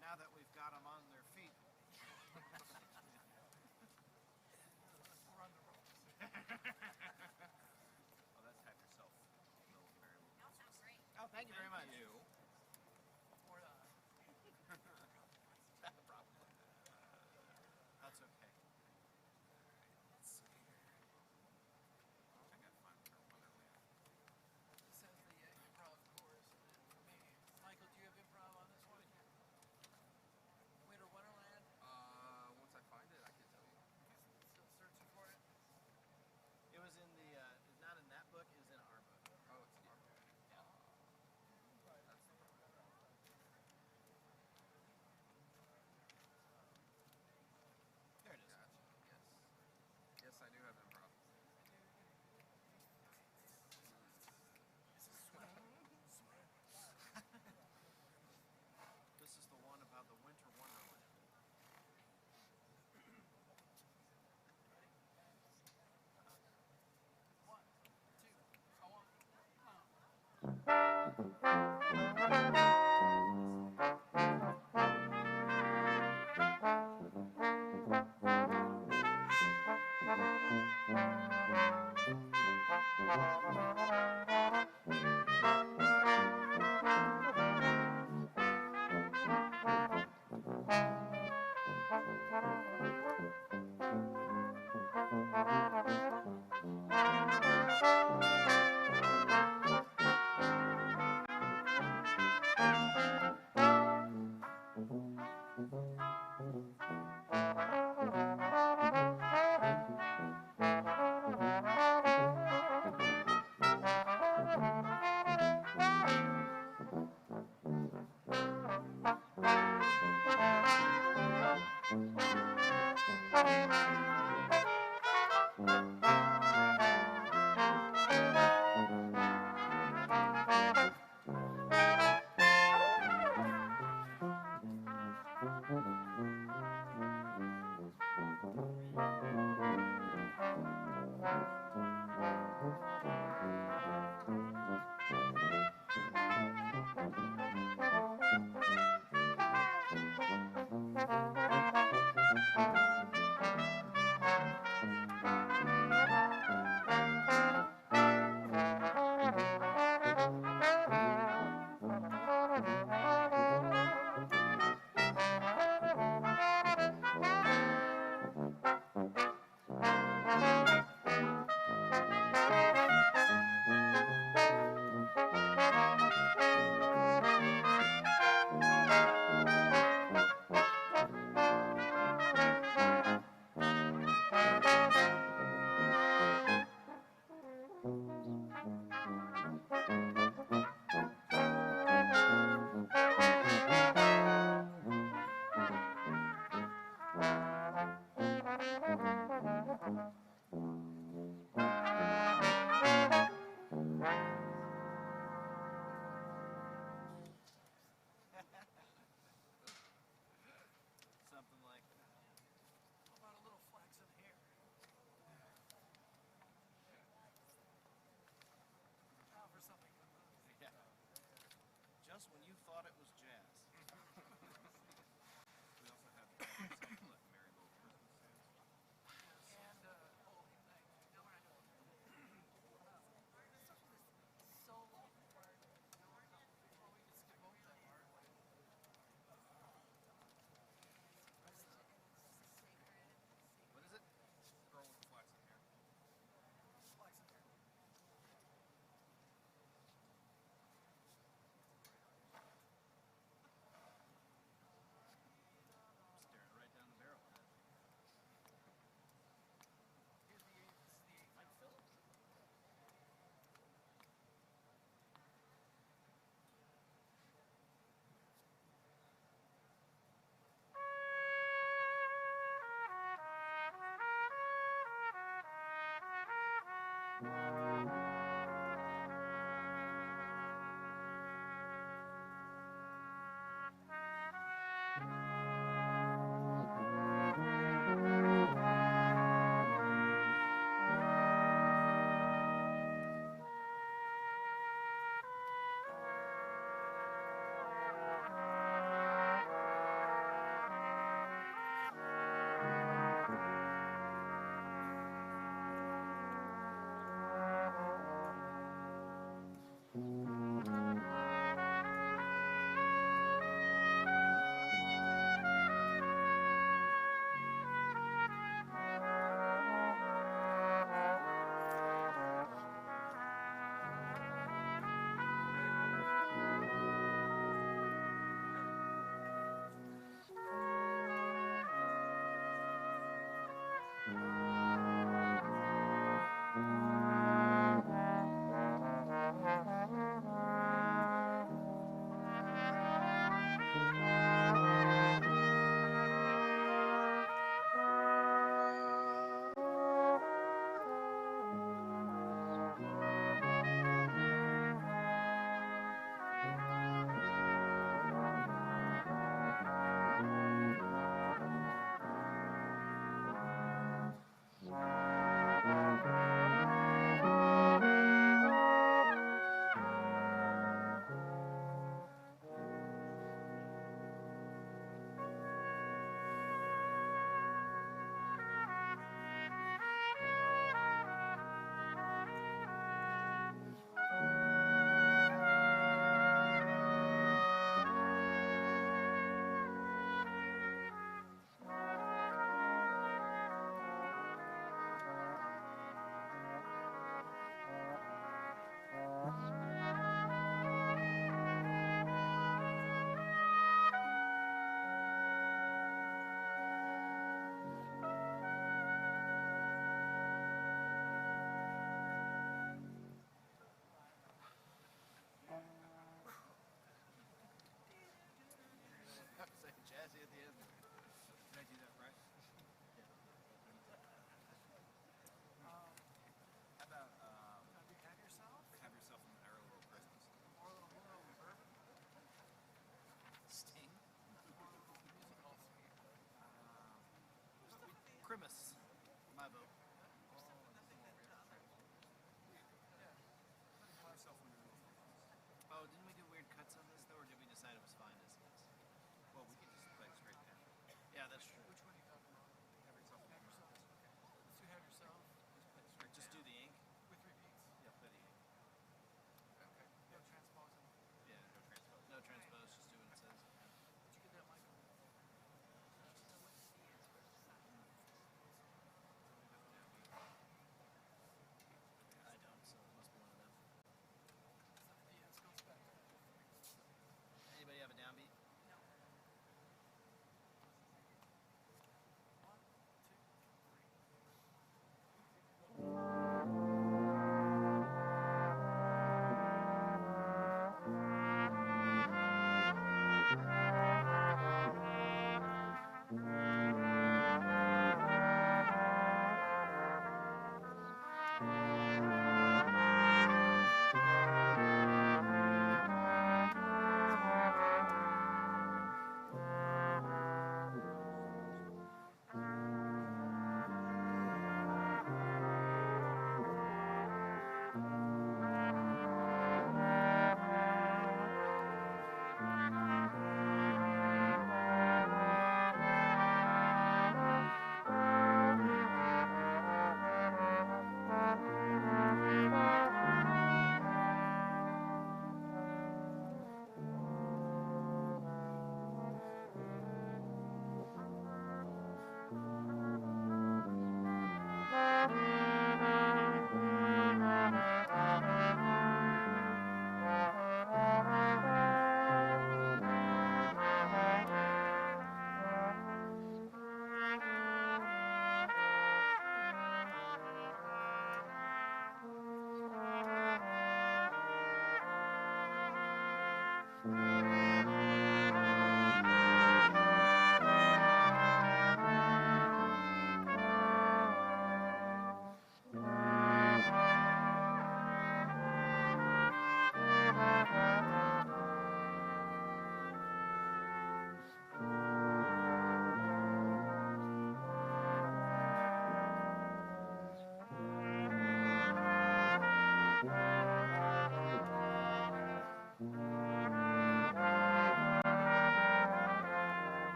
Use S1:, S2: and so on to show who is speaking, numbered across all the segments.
S1: Now that we've got them on their feet. We're on the ropes. Oh, that's have yourself a little variable.
S2: That sounds great.
S1: Oh, thank you very much.
S3: You.
S1: Or not. Not a problem. That's okay. Let's see here. I got fun for Wonderland.
S4: This has the improv chorus in it for me. Michael, do you have improv on this one? Winter Wonderland?
S3: Once I find it, I can tell you.
S4: Still searching for it?
S1: It was in the, not in that book, it was in our book.
S3: Oh, it's our book.
S1: Yeah.
S3: That's the problem.
S1: There it is.
S3: Gotcha. Yes. Yes, I do have improv.
S1: This is the one about the Winter Wonderland.
S4: One, two, go on.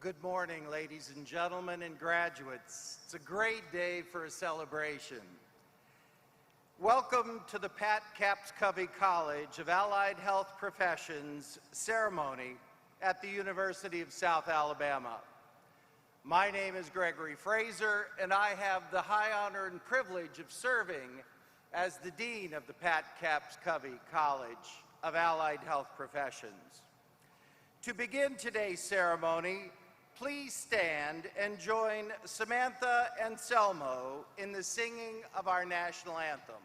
S2: Good morning, ladies and gentlemen and graduates. It's a great day for a celebration. Welcome to the Pat Capps Covey College of Allied Health Professions ceremony at the University of South Alabama. My name is Gregory Fraser, and I have the high honor and privilege of serving as the Dean of the Pat Capps Covey College of Allied Health Professions. To begin today's ceremony, please stand and join Samantha and Selmo in the singing of our national anthem.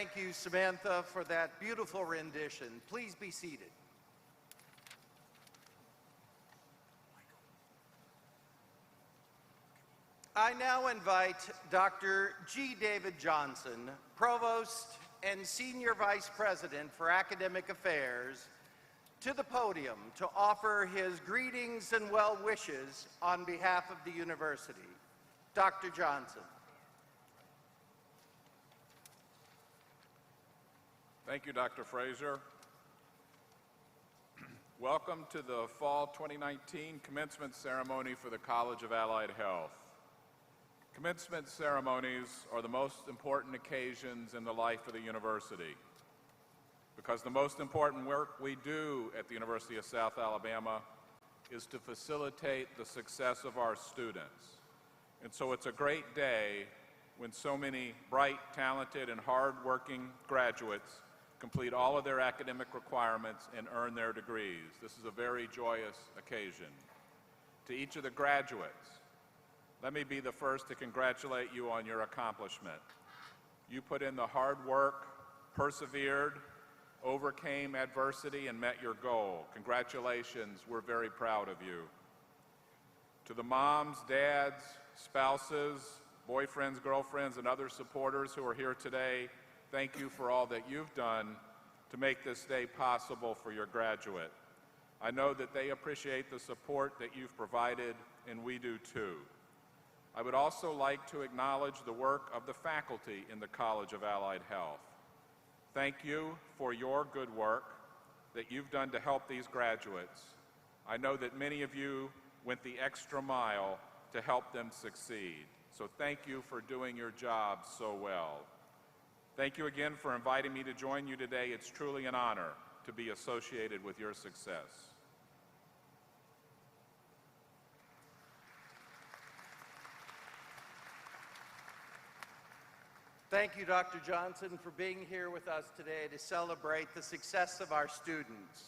S2: Thank you, Samantha, for that beautiful rendition. Please be seated. I now invite Dr. G. David Johnson, Provost and Senior Vice President for Academic Affairs, to the podium to offer his greetings and well wishes on behalf of the university. Dr. Johnson.
S5: Thank you, Dr. Fraser. Welcome to the Fall 2019 Commencement Ceremony for the College of Allied Health. Commencement ceremonies are the most important occasions in the life of the university because the most important work we do at the University of South Alabama is to facilitate the success of our students. And so it's a great day when so many bright, talented, and hard-working graduates complete all of their academic requirements and earn their degrees. This is a very joyous occasion. To each of the graduates, let me be the first to congratulate you on your accomplishment. You put in the hard work, persevered, overcame adversity, and met your goal. Congratulations, we're very proud of you. To the moms, dads, spouses, boyfriends, girlfriends, and other supporters who are here today, thank you for all that you've done to make this day possible for your graduate. I know that they appreciate the support that you've provided, and we do too. I would also like to acknowledge the work of the faculty in the College of Allied Health. Thank you for your good work that you've done to help these graduates. I know that many of you went the extra mile to help them succeed. So thank you for doing your job so well. Thank you again for inviting me to join you today. It's truly an honor to be associated with your success.
S2: Thank you, Dr. Johnson, for being here with us today to celebrate the success of our students.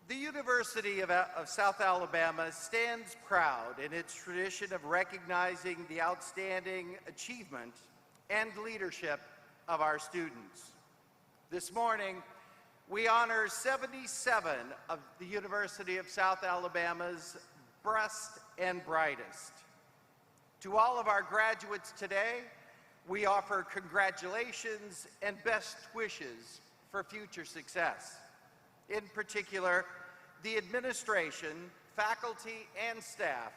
S2: The University of South Alabama stands proud in its tradition of recognizing the outstanding achievement and leadership of our students. This morning, we honor 77 of the University of South Alabama's best and brightest. To all of our graduates today, we offer congratulations and best wishes for future success. In particular, the administration, faculty, and staff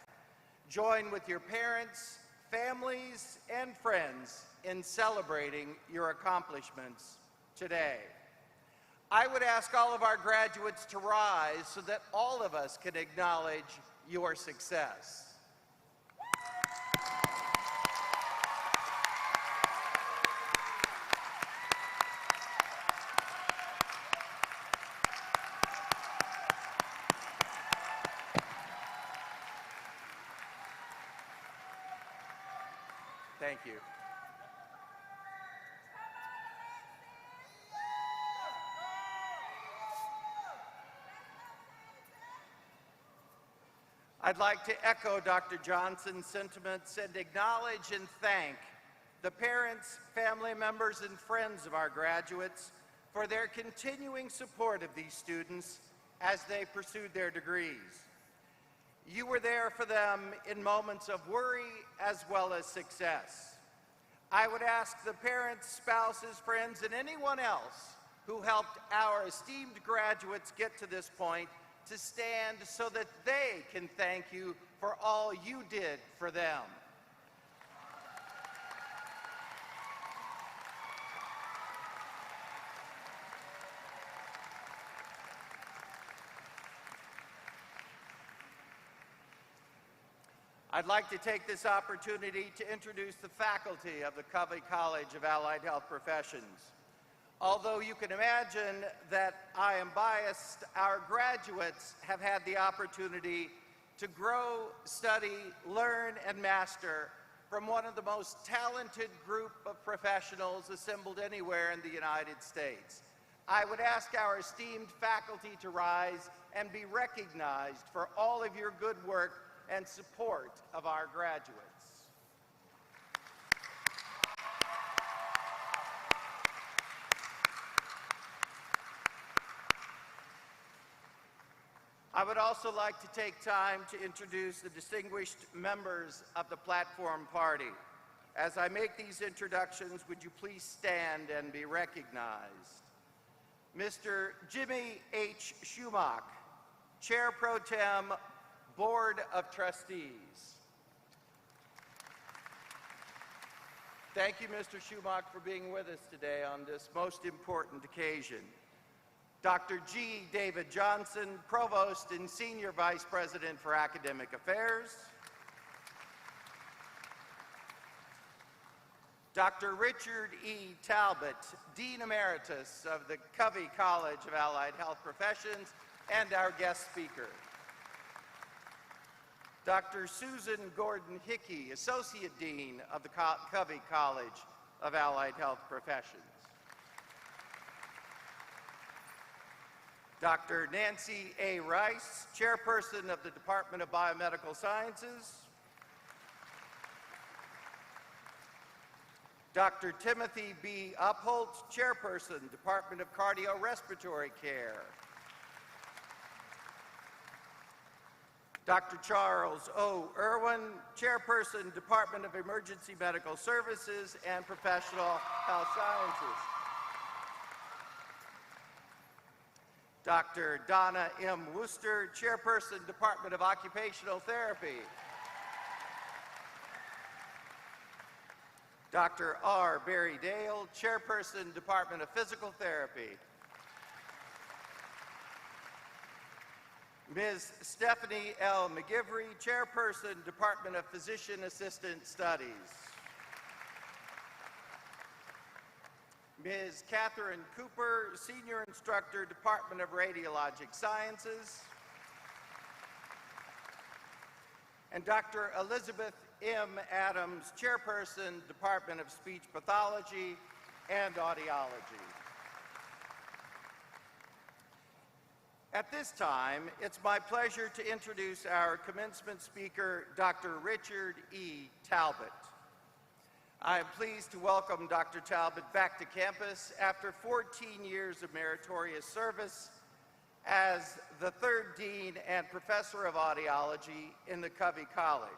S2: join with your parents, families, and friends in celebrating your accomplishments today. I would ask all of our graduates to rise so that all of us can acknowledge your success. Thank you. I'd like to echo Dr. Johnson's sentiments and acknowledge and thank the parents, family members, and friends of our graduates for their continuing support of these students as they pursued their degrees. You were there for them in moments of worry as well as success. I would ask the parents, spouses, friends, and anyone else who helped our esteemed graduates get to this point to stand so that they can thank you for all you did for them. I'd like to take this opportunity to introduce the faculty of the Covey College of Allied Health Professions. Although you can imagine that I am biased, our graduates have had the opportunity to grow, study, learn, and master from one of the most talented group of professionals assembled anywhere in the United States. I would ask our esteemed faculty to rise and be recognized for all of your good work and support of our graduates. I would also like to take time to introduce the distinguished members of the platform party. As I make these introductions, would you please stand and be recognized? Mr. Jimmy H. Schumach, Chair Pro Tem, Board of Trustees. Thank you, Mr. Schumach, for being with us today on this most important occasion. Dr. G. David Johnson, Provost and Senior Vice President for Academic Affairs. Dr. Richard E. Talbot, Dean Emeritus of the Covey College of Allied Health Professions, and our guest speaker. Dr. Susan Gordon Hickey, Associate Dean of the Covey College of Allied Health Professions. Dr. Nancy A. Rice, Chairperson of the Department of Biomedical Sciences. Dr. Timothy B. Upholt, Chairperson, Department of Cardiorespiratory Care. Dr. Charles O. Irwin, Chairperson, Department of Emergency Medical Services and Professional Health Sciences. Dr. Donna M. Wooster, Chairperson, Department of Occupational Therapy. Dr. R. Barry Dale, Chairperson, Department of Physical Therapy. Ms. Stephanie L. McGivry, Chairperson, Department of Physician Assistant Studies. Ms. Catherine Cooper, Senior Instructor, Department of Radiologic Sciences. And Dr. Elizabeth M. Adams, Chairperson, Department of Speech Pathology and Audiology. At this time, it's my pleasure to introduce our commencement speaker, Dr. Richard E. Talbot. I am pleased to welcome Dr. Talbot back to campus after 14 years of meritorious service as the third dean and professor of audiology in the Covey College.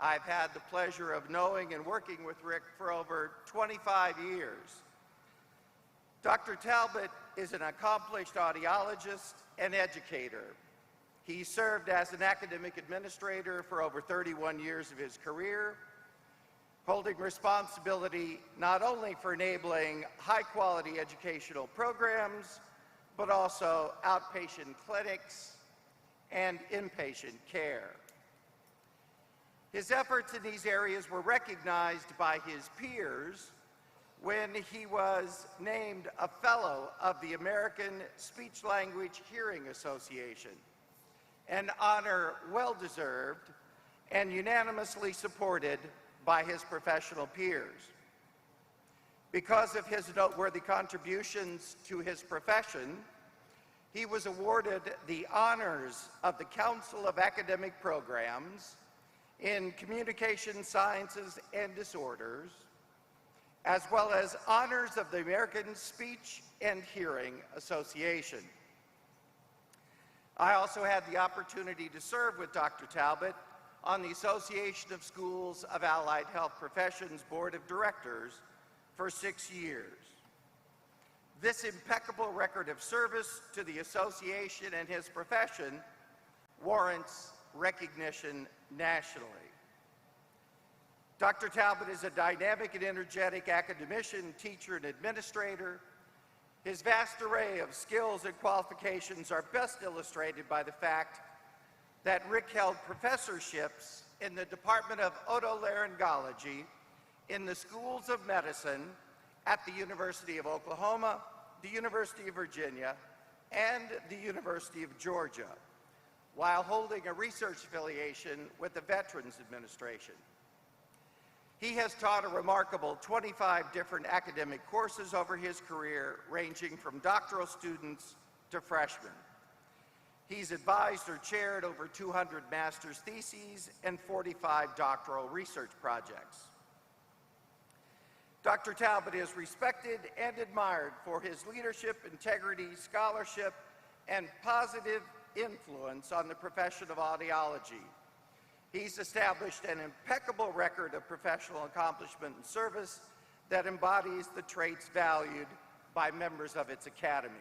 S2: I've had the pleasure of knowing and working with Rick for over 25 years. Dr. Talbot is an accomplished audiologist and educator. He served as an academic administrator for over 31 years of his career, holding responsibility not only for enabling high-quality educational programs, but also outpatient clinics and inpatient care. His efforts in these areas were recognized by his peers when he was named a Fellow of the American Speech Language Hearing Association, an honor well-deserved and unanimously supported by his professional peers. Because of his noteworthy contributions to his profession, he was awarded the honors of the Council of Academic Programs in Communication Sciences and Disorders, as well as honors of the American Speech and Hearing Association. I also had the opportunity to serve with Dr. Talbot on the Association of Schools of Allied Health Professions Board of Directors for 6 years. This impeccable record of service to the association and his profession warrants recognition nationally. Dr. Talbot is a dynamic and energetic academician, teacher, and administrator. His vast array of skills and qualifications are best illustrated by the fact that Rick held professorships in the Department of Otolaryngology in the Schools of Medicine at the University of Oklahoma, the University of Virginia, and the University of Georgia, while holding a research affiliation with the Veterans Administration. He has taught a remarkable 25 different academic courses over his career, ranging from doctoral students to freshmen. He's advised or chaired over 200 master's theses and 45 doctoral research projects. Dr. Talbot is respected and admired for his leadership, integrity, scholarship, and positive influence on the profession of audiology. He's established an impeccable record of professional accomplishment and service that embodies the traits valued by members of its academy: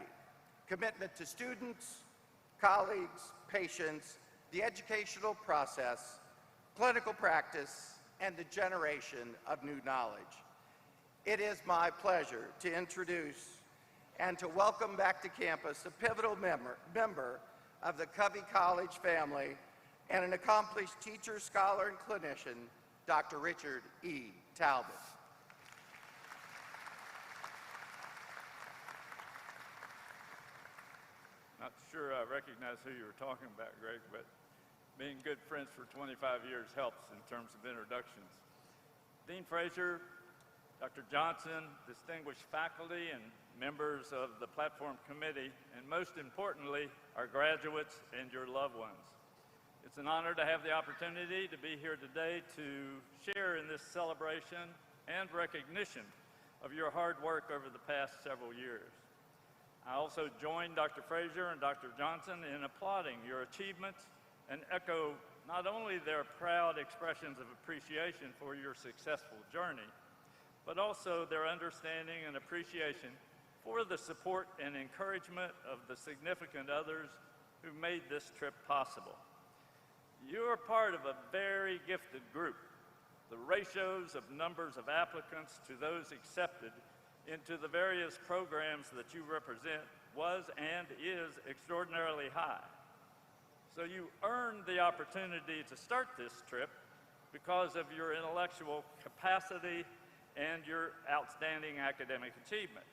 S2: commitment to students, colleagues, patients, the educational process, clinical practice, and the generation of new knowledge. It is my pleasure to introduce and to welcome back to campus a pivotal member of the Covey College family and an accomplished teacher, scholar, and clinician, Dr. Richard E. Talbot.
S6: Not sure I recognize who you were talking about, Greg, but being good friends for 25 years helps in terms of introductions. Dean Fraser, Dr. Johnson, distinguished faculty and members of the platform committee, and most importantly, our graduates and your loved ones. It's an honor to have the opportunity to be here today to share in this celebration and recognition of your hard work over the past several years. I also join Dr. Fraser and Dr. Johnson in applauding your achievements and echo not only their proud expressions of appreciation for your successful journey, but also their understanding and appreciation for the support and encouragement of the significant others who made this trip possible. You are part of a very gifted group. The ratios of numbers of applicants to those accepted into the various programs that you represent was and is extraordinarily high. So you earned the opportunity to start this trip because of your intellectual capacity and your outstanding academic achievement.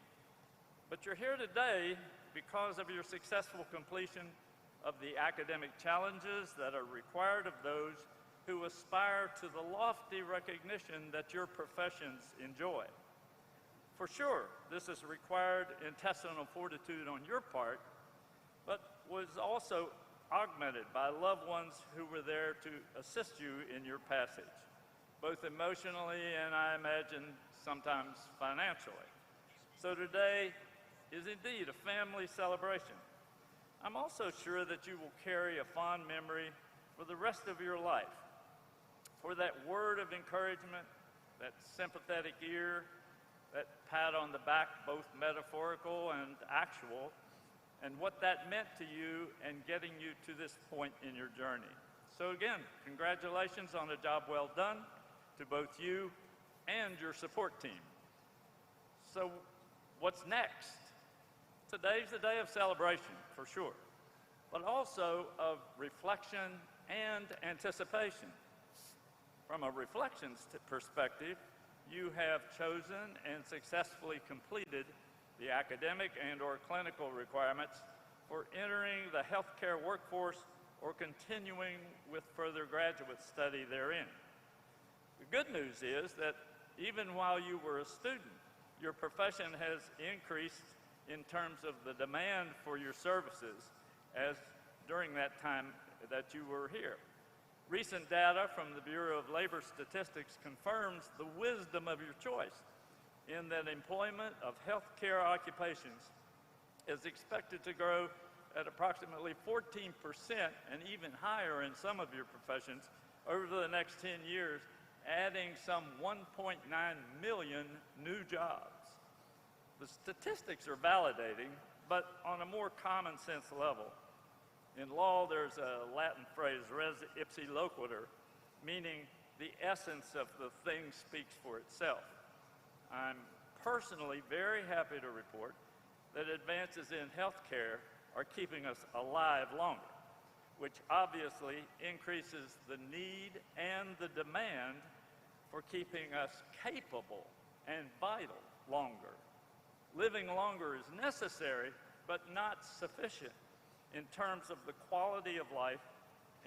S6: But you're here today because of your successful completion of the academic challenges that are required of those who aspire to the lofty recognition that your professions enjoy. For sure, this is required intestinal fortitude on your part, but was also augmented by loved ones who were there to assist you in your passage, both emotionally and I imagine sometimes financially. So today is indeed a family celebration. I'm also sure that you will carry a fond memory for the rest of your life for that word of encouragement, that sympathetic ear, that pat on the back, both metaphorical and actual, and what that meant to you and getting you to this point in your journey. So again, congratulations on a job well done to both you and your support team. So what's next? Today's a day of celebration, for sure, but also of reflection and anticipation. From a reflections perspective, you have chosen and successfully completed the academic and/or clinical requirements for entering the healthcare workforce or continuing with further graduate study therein. The good news is that even while you were a student, your profession has increased in terms of the demand for your services as during that time that you were here. Recent data from the Bureau of Labor Statistics confirms the wisdom of your choice in that employment of healthcare occupations is expected to grow at approximately 14% and even higher in some of your professions over the next 10 years, adding some 1.9 million new jobs. The statistics are validating, but on a more common sense level. In law, there's a Latin phrase, res ipsa loquitur, meaning the essence of the thing speaks for itself. I'm personally very happy to report that advances in healthcare are keeping us alive longer, which obviously increases the need and the demand for keeping us capable and vital longer. Living longer is necessary, but not sufficient in terms of the quality of life,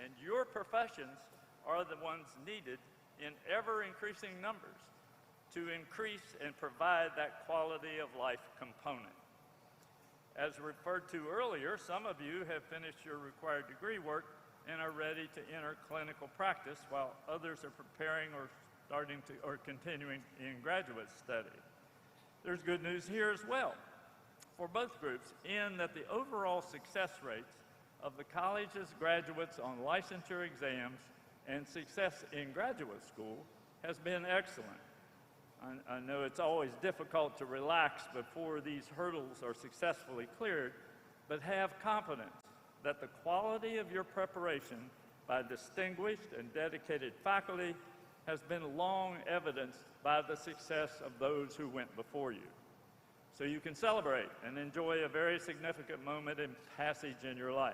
S6: and your professions are the ones needed in ever-increasing numbers to increase and provide that quality of life component. As referred to earlier, some of you have finished your required degree work and are ready to enter clinical practice, while others are preparing or continuing in graduate study. There's good news here as well for both groups in that the overall success rates of the college's graduates on licensure exams and success in graduate school has been excellent. I know it's always difficult to relax before these hurdles are successfully cleared, but have confidence that the quality of your preparation by distinguished and dedicated faculty has been long evidenced by the success of those who went before you. So you can celebrate and enjoy a very significant moment in passage in your life.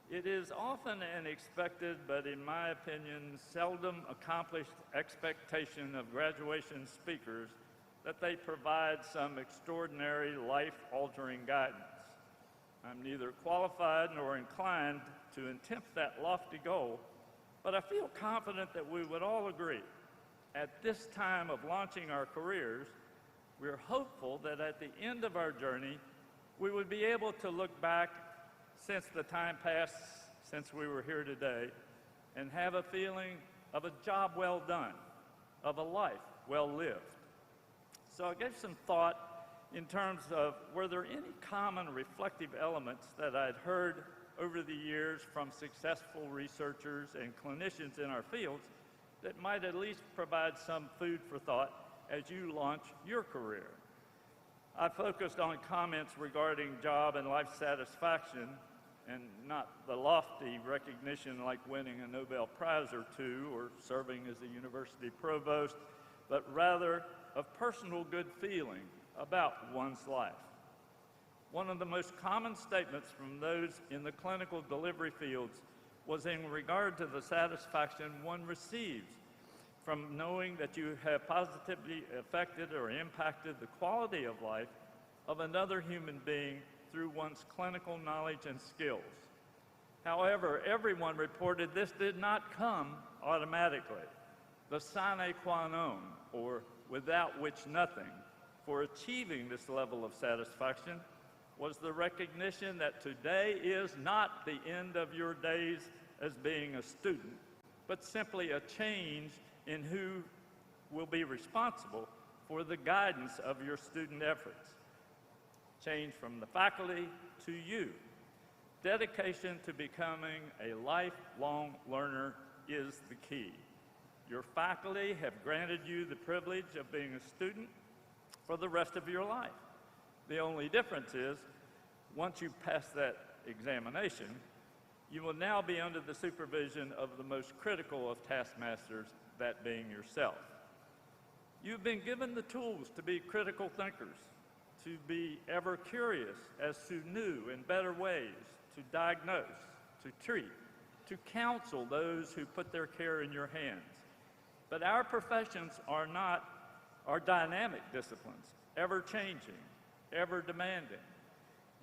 S6: It is often an expected, but in my opinion, seldom accomplished expectation of graduation speakers that they provide some extraordinary life-altering guidance. I'm neither qualified nor inclined to attempt that lofty goal, but I feel confident that we would all agree at this time of launching our careers, we're hopeful that at the end of our journey, we would be able to look back since the time passed since we were here today and have a feeling of a job well done, of a life well lived. So I gave some thought in terms of were there any common reflective elements that I'd heard over the years from successful researchers and clinicians in our fields that might at least provide some food for thought as you launch your career. I focused on comments regarding job and life satisfaction and not the lofty recognition like winning a Nobel Prize or two or serving as a university provost, but rather of personal good feeling about one's life. One of the most common statements from those in the clinical delivery fields was in regard to the satisfaction one receives from knowing that you have positively affected or impacted the quality of life of another human being through one's clinical knowledge and skills. However, everyone reported this did not come automatically. The sine qua non, or without which nothing, for achieving this level of satisfaction was the recognition that today is not the end of your days as being a student, but simply a change in who will be responsible for the guidance of your student efforts. Change from the faculty to you. Dedication to becoming a lifelong learner is the key. Your faculty have granted you the privilege of being a student for the rest of your life. The only difference is, once you pass that examination, you will now be under the supervision of the most critical of taskmasters, that being yourself. You've been given the tools to be critical thinkers, to be ever curious as to new and better ways to diagnose, to treat, to counsel those who put their care in your hands. But our professions are dynamic disciplines, ever changing, ever demanding,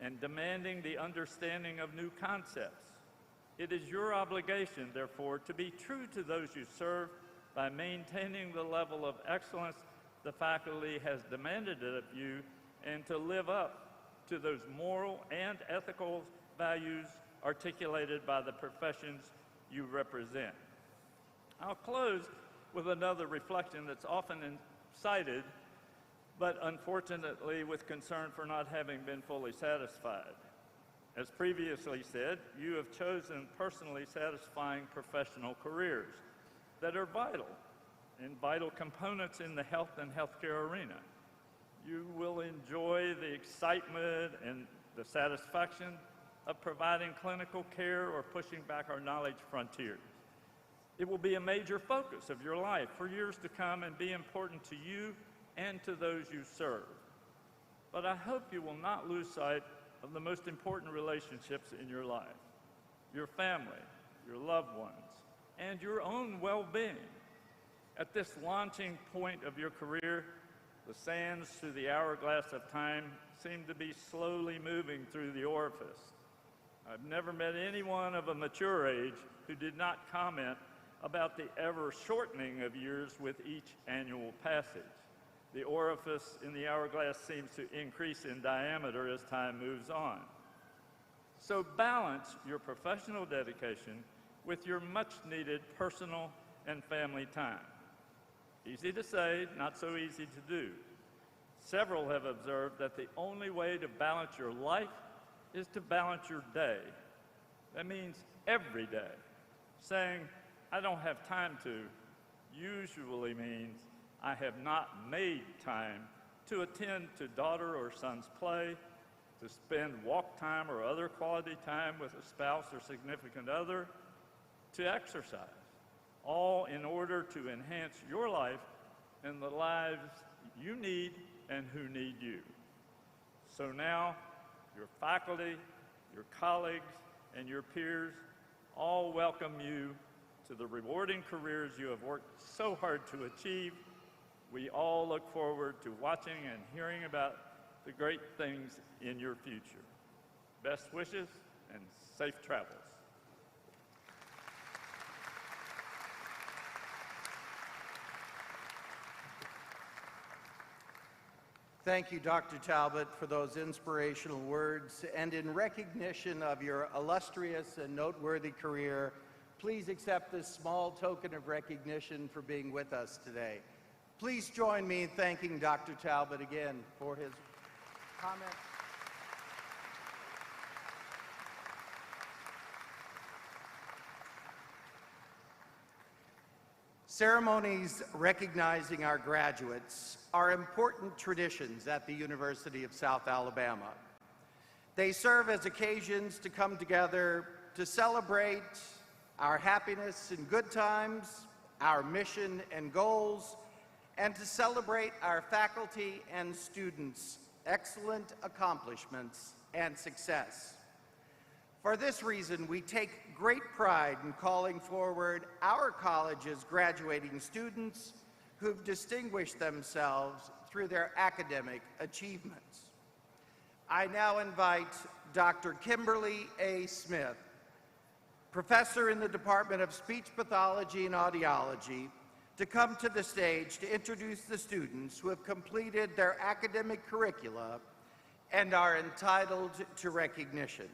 S6: and demanding the understanding of new concepts. It is your obligation, therefore, to be true to those you serve by maintaining the level of excellence the faculty has demanded of you, and to live up to those moral and ethical values articulated by the professions you represent. I'll close with another reflection that's often cited, but unfortunately with concern for not having been fully satisfied. As previously said, you have chosen personally satisfying professional careers that are vital and vital components in the health and healthcare arena. You will enjoy the excitement and the satisfaction of providing clinical care or pushing back our knowledge frontiers. It will be a major focus of your life for years to come and be important to you and to those you serve. But I hope you will not lose sight of the most important relationships in your life: your family, your loved ones, and your own well-being. At this launching point of your career, the sands through the hourglass of time seem to be slowly moving through the orifice. I've never met anyone of a mature age who did not comment about the ever-shortening of years with each annual passage. The orifice in the hourglass seems to increase in diameter as time moves on. So balance your professional dedication with your much-needed personal and family time. Easy to say, not so easy to do. Several have observed that the only way to balance your life is to balance your day. That means every day. Saying, "I don't have time to," usually means I have not made time to attend to daughter or son's play, to spend walk time or other quality time with a spouse or significant other, to exercise, all in order to enhance your life and the lives you need and who need you. So now, your faculty, your colleagues, and your peers all welcome you to the rewarding careers you have worked so hard to achieve. We all look forward to watching and hearing about the great things in your future. Best wishes and safe travels.
S2: Thank you, Dr. Talbot, for those inspirational words. And in recognition of your illustrious and noteworthy career, please accept this small token of recognition for being with us today. Please join me in thanking Dr. Talbot again for his comments. Ceremonies recognizing our graduates are important traditions at the University of South Alabama. They serve as occasions to come together to celebrate our happiness and good times, our mission and goals, and to celebrate our faculty and students' excellent accomplishments and success. For this reason, we take great pride in calling forward our college's graduating students who've distinguished themselves through their academic achievements. I now invite Dr. Kimberly A. Smith, professor in the Department of Speech Pathology and Audiology, to come to the stage to introduce the students who have completed their academic curricula and are entitled to recognition.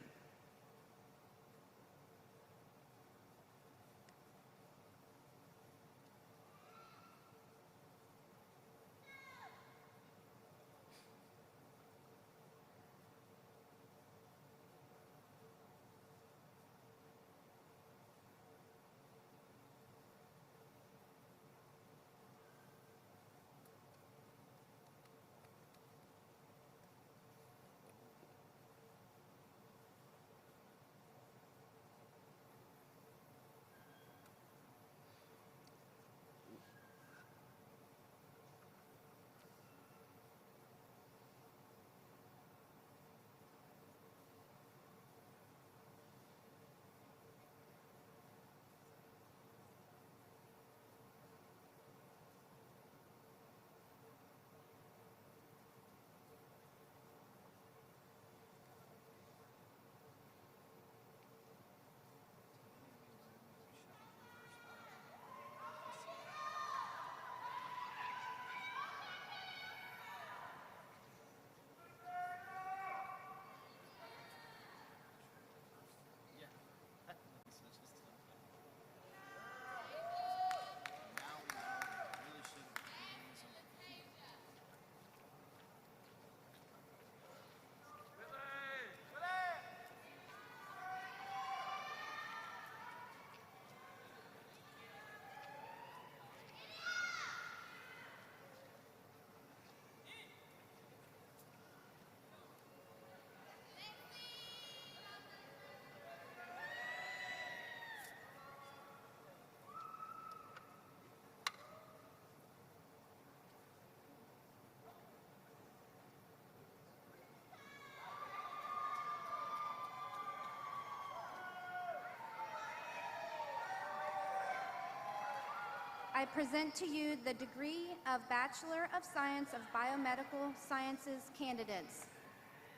S7: I present to you the degree of Bachelor of Science of Biomedical Sciences candidates.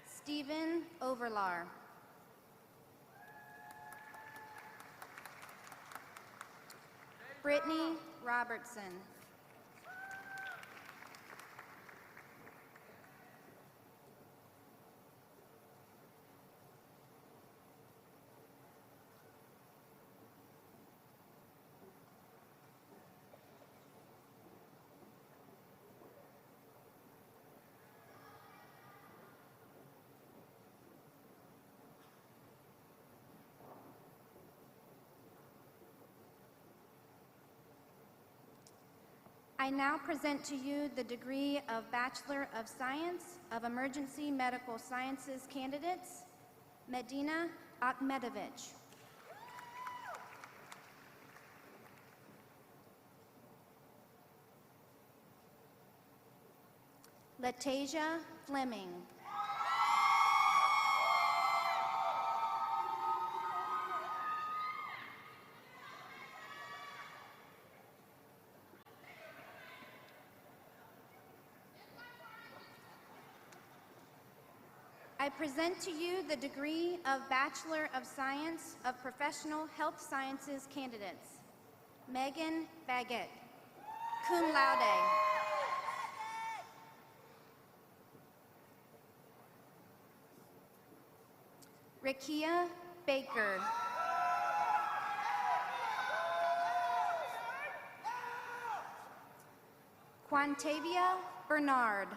S7: Stephen Overlar. Brittany Robertson. I now present to you the degree of Bachelor of Science of Emergency Medical Sciences candidates, Medina Akhmedovich. Latasia Fleming. I present to you the degree of Bachelor of Science of Professional Health Sciences candidates. Megan Baggett, cum laude. Rakia Baker. Quantavia Bernard.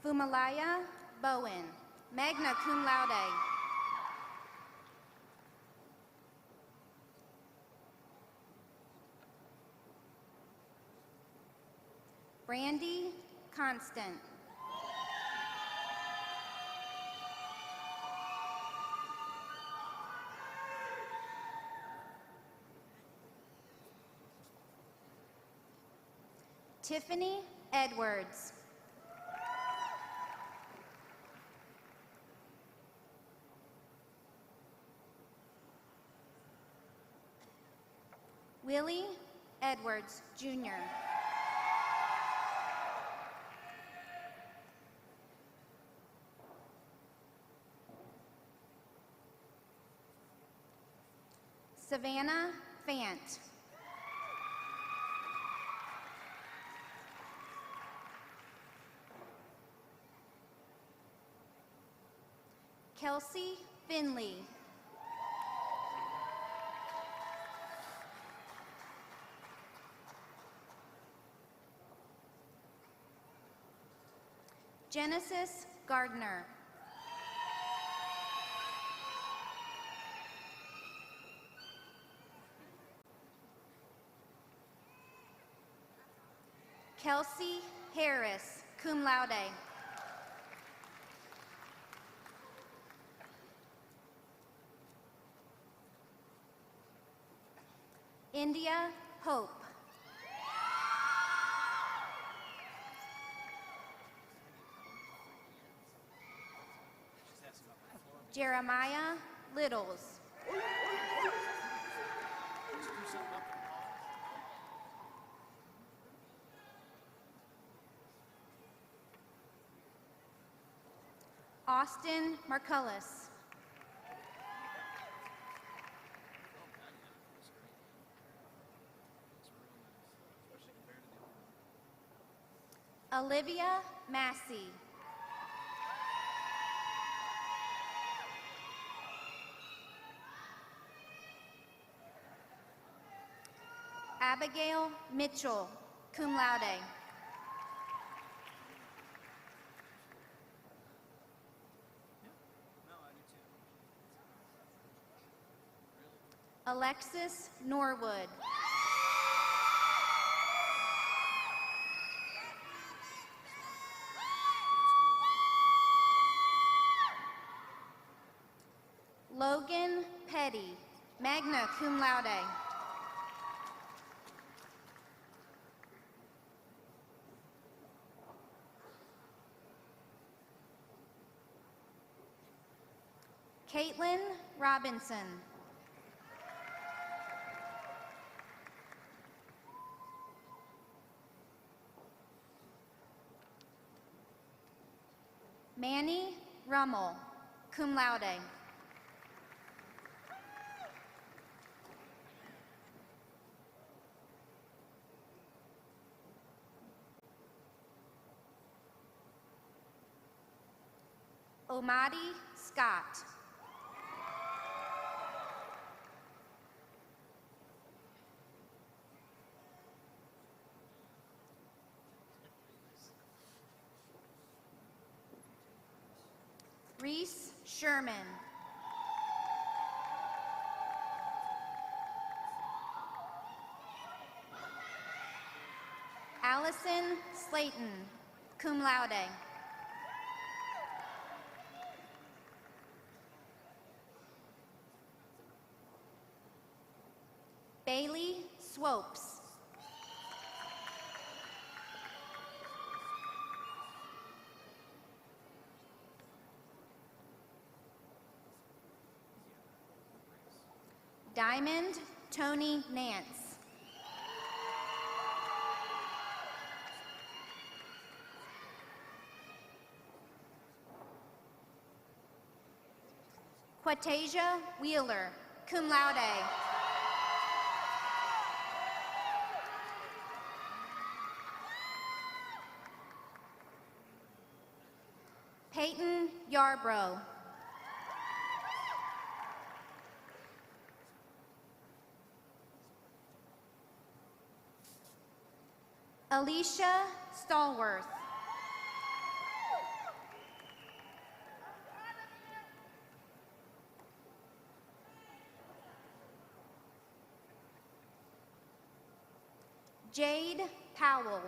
S7: Fumalaya Bowen, magna cum laude. Brandy Constant. Tiffany Edwards. Willie Edwards, Jr. Savannah Fant. Kelsey Finley. Genesis Gardner. Kelsey Harris, cum laude. India Hope. Jeremiah Littles. Austin Marcullis. Olivia Massey. Abigail Mitchell, cum laude. Alexis Norwood. Logan Petty, magna cum laude. Caitlin Robinson. Manny Rummel, cum laude. Omadi Scott. Reese Sherman. Allison Slayton, cum laude. Bailey Swopes. Diamond Tony Nance. Quatasia Wheeler, cum laude. Peyton Yarbrough. Alicia Stallworth. Jade Powell.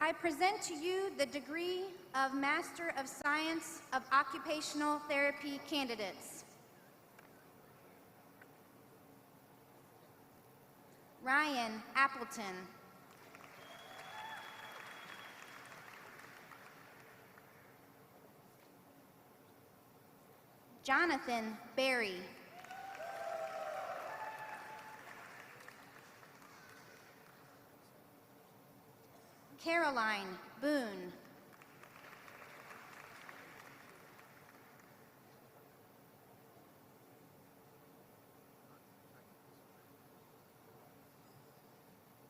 S7: I present to you the degree of Master of Science of Occupational Therapy candidates. Ryan Appleton. Jonathan Berry. Caroline Boone.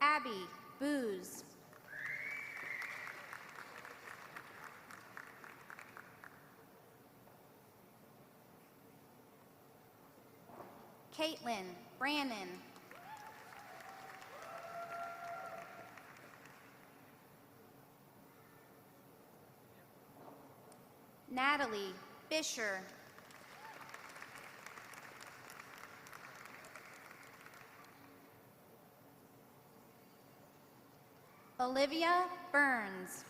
S7: Abby Booz. Caitlin Brannon. Natalie Fisher. Olivia Burns.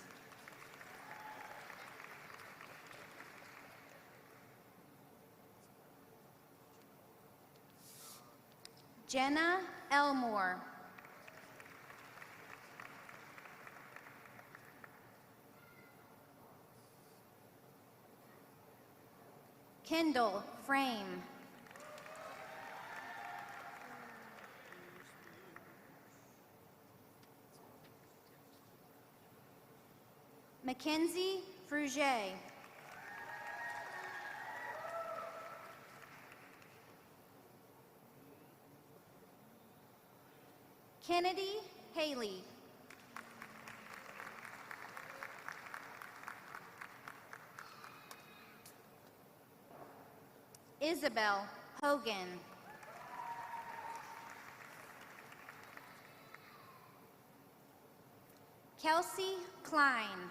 S7: Jenna Elmore. Kendall Frame. Mackenzie Fruget. Kennedy Haley. Isabel Hogan. Kelsey Klein.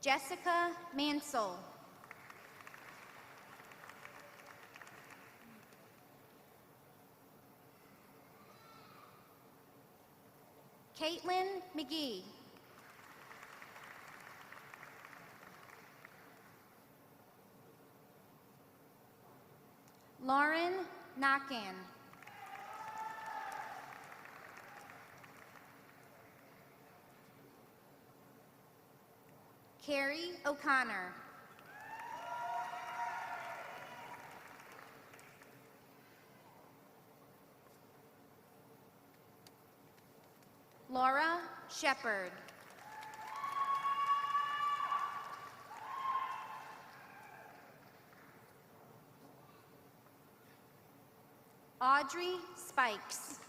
S7: Jessica Mansell. Caitlin McGee. Lauren Nakan. Carrie O'Connor. Laura Shepard. Audrey Spikes.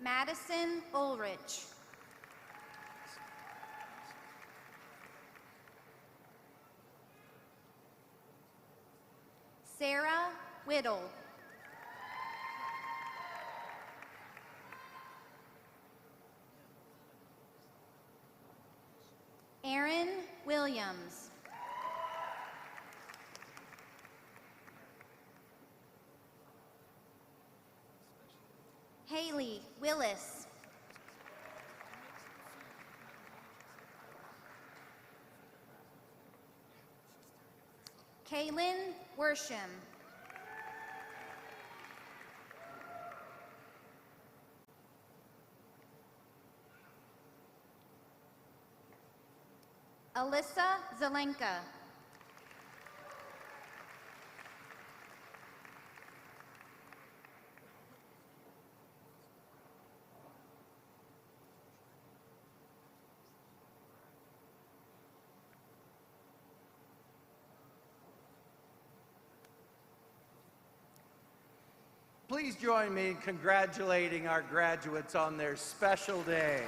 S7: Madison Ulrich. Sarah Whittle. Aaron Williams. Haley Willis. Kaylin Worsham. Alyssa Zelenka.
S2: Please join me in congratulating our graduates on their special day.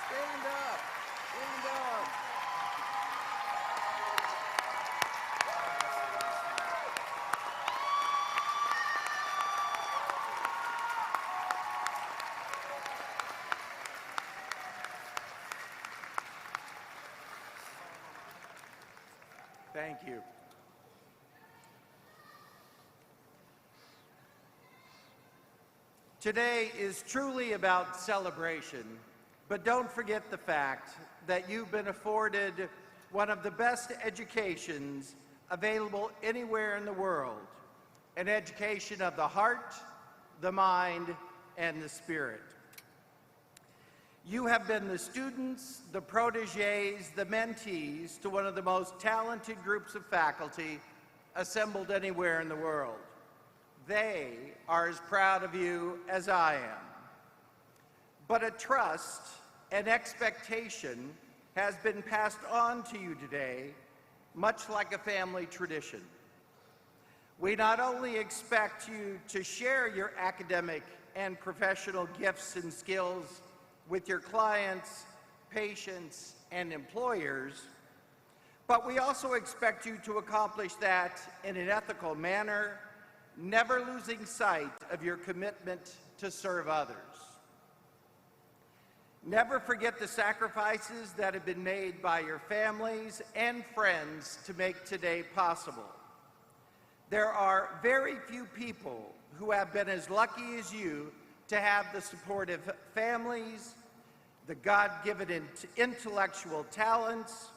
S2: Stand up, stand up. Thank you. Today is truly about celebration, but don't forget the fact that you've been afforded one of the best educations available anywhere in the world, an education of the heart, the mind, and the spirit. You have been the students, the protégés, the mentees to one of the most talented groups of faculty assembled anywhere in the world. They are as proud of you as I am. But a trust and expectation has been passed on to you today, much like a family tradition. We not only expect you to share your academic and professional gifts and skills with your clients, patients, and employers, but we also expect you to accomplish that in an ethical manner, never losing sight of your commitment to serve others. Never forget the sacrifices that have been made by your families and friends to make today possible. There are very few people who have been as lucky as you to have the supportive families, the God-given intellectual talents,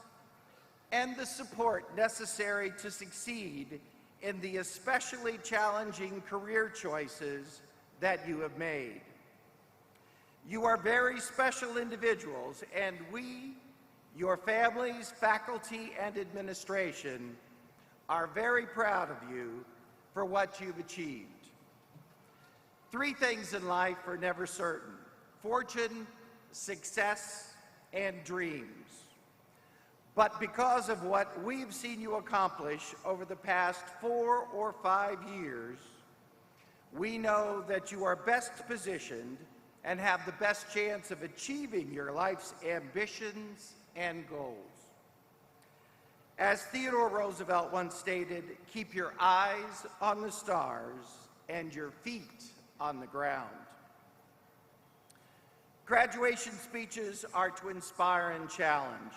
S2: and the support necessary to succeed in the especially challenging career choices that you have made. You are very special individuals, and we, your families, faculty, and administration, are very proud of you for what you've achieved. Three things in life are never certain: fortune, success, and dreams. But because of what we've seen you accomplish over the past 4 or 5 years, we know that you are best positioned and have the best chance of achieving your life's ambitions and goals. As Theodore Roosevelt once stated, keep your eyes on the stars and your feet on the ground. Graduation speeches are to inspire and challenge.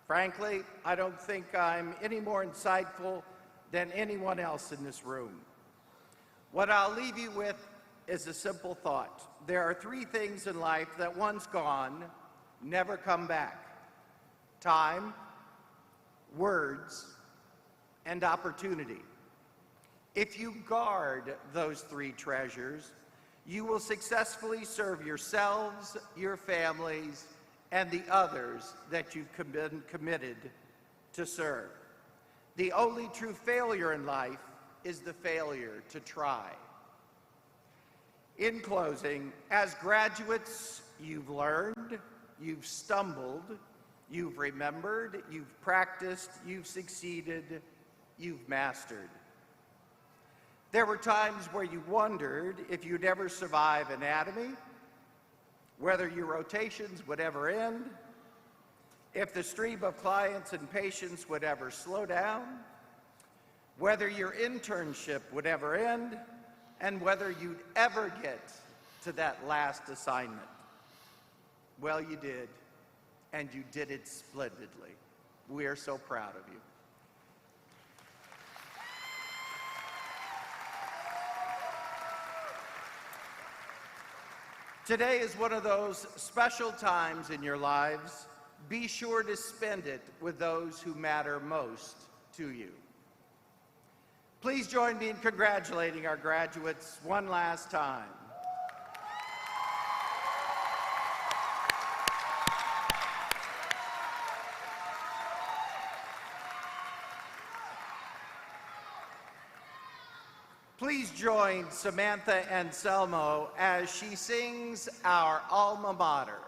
S2: Frankly, I don't think I'm any more insightful than anyone else in this room. What I'll leave you with is a simple thought. There are three things in life that once gone, never come back: time, words, and opportunity. If you guard those three treasures, you will successfully serve yourselves, your families, and the others that you've been committed to serve. The only true failure in life is the failure to try. In closing, as graduates, you've learned, you've stumbled, you've remembered, you've practiced, you've succeeded, you've mastered. There were times where you wondered if you'd ever survive anatomy, whether your rotations would ever end, if the stream of clients and patients would ever slow down, whether your internship would ever end, and whether you'd ever get to that last assignment. Well, you did, and you did it splendidly. We are so proud of you. Today is one of those special times in your lives. Be sure to spend it with those who matter most to you. Please join me in congratulating our graduates one last time. Please join Samantha Anselmo as she sings our alma mater.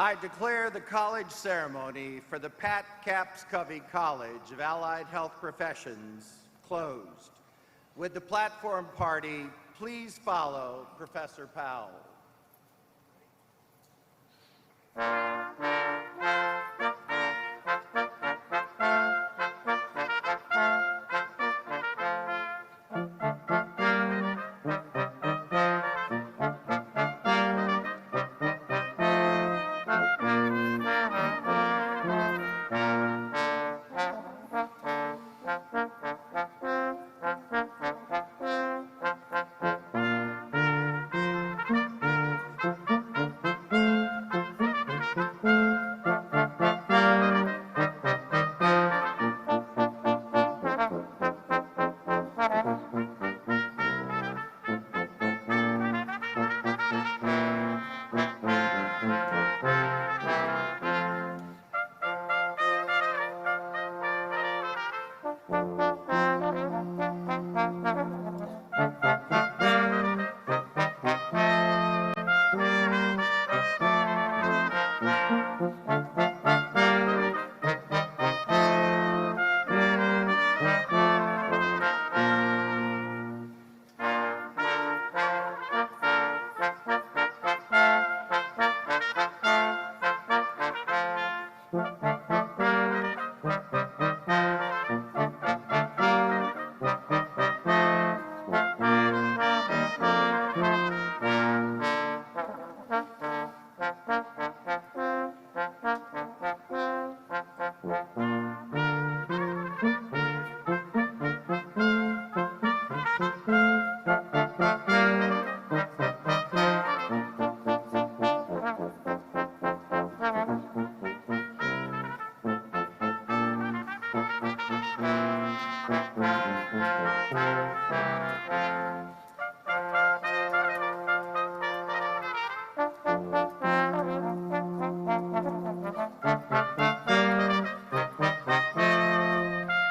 S2: I declare the college ceremony for the Pat Capps Covey College of Allied Health Professions closed. Would the platform party please follow Professor Powell?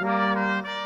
S7: Thank you.